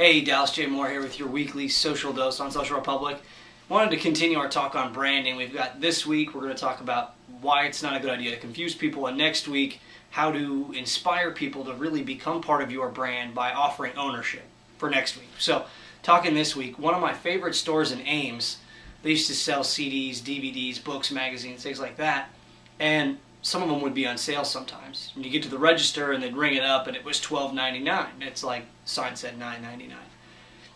Hey, Dallas J. Moore here with your weekly social dose on Social Republic. Wanted to continue our talk on branding. We've got this week, we're going to talk about why it's not a good idea to confuse people, and next week, how to inspire people to really become part of your brand by offering ownership for next week. So, talking this week, one of my favorite stores in Ames, they used to sell CDs, DVDs, books, magazines, things like that, and some of them would be on sale sometimes. When you get to the register and they'd ring it up and it was $12.99. It's like sign said $9.99.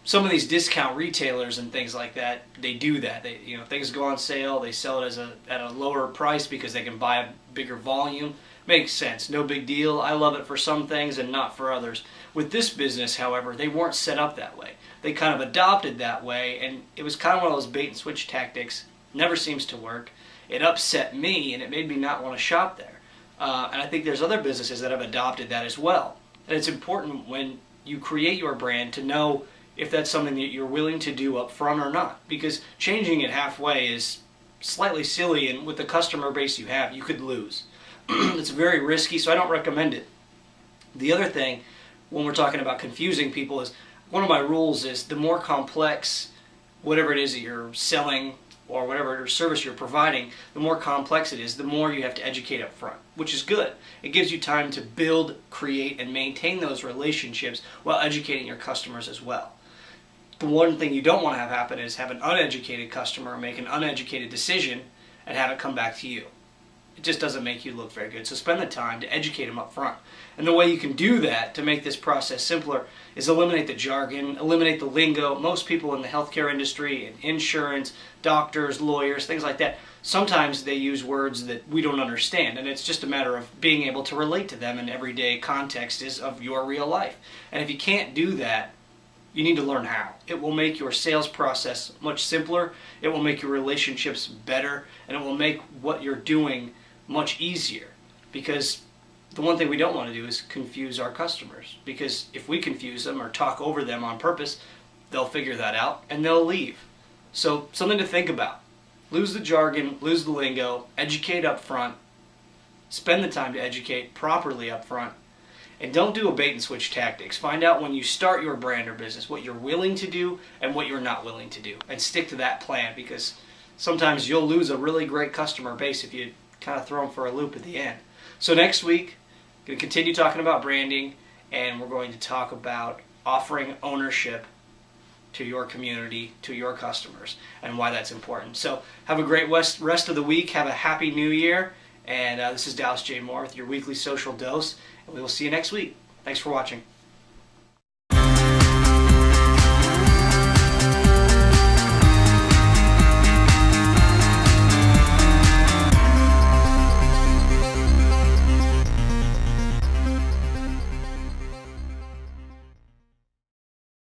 Some of these discount retailers and things like that, they do that. They, things go on sale, they sell it at a lower price because they can buy a bigger volume. Makes sense, no big deal. I love it for some things and not for others. With this business, however, they weren't set up that way. They kind of adopted that way, and it was kind of one of those bait and switch tactics. Never seems to work. It upset me, and it made me not want to shop there. And I think there's other businesses that have adopted that as well. And it's important when you create your brand to know if that's something that you're willing to do up front or not. Because changing it halfway is slightly silly, and with the customer base you have, you could lose. It's very risky, so I don't recommend it. The other thing, when we're talking about confusing people, is one of my rules is the more complex whatever it is that you're selling or whatever service you're providing, the more complex it is, the more you have to educate up front, which is good. It gives you time to build, create, and maintain those relationships while educating your customers as well. The one thing you don't want to have happen is have an uneducated customer make an uneducated decision and have it come back to you. It just doesn't make you look very good. So spend the time to educate them up front. And the way you can do that to make this process simpler is eliminate the jargon, eliminate the lingo. Most people in the healthcare industry, in insurance, doctors, lawyers, things like that, sometimes they use words that we don't understand, and it's just a matter of being able to relate to them in everyday contexts of your real life. And if you can't do that, you need to learn how. It will make your sales process much simpler, it will make your relationships better, and it will make what you're doing much easier. Because the one thing we don't want to do is confuse our customers, because if we confuse them or talk over them on purpose, they'll figure that out and they'll leave. So something to think about. Lose the jargon, lose the lingo, educate up front, spend the time to educate properly up front, and don't do a bait and switch tactics. Find out when you start your brand or business what you're willing to do and what you're not willing to do, and stick to that plan, because sometimes you'll lose a really great customer base if you kind of throw them for a loop at the end. So next week, I'm going to continue talking about branding, and we're going to talk about offering ownership to your community, to your customers, and why that's important. So have a great rest of the week. Have a happy new year. And this is Dallas J. Moore with your weekly social dose, and we will see you next week. Thanks for watching.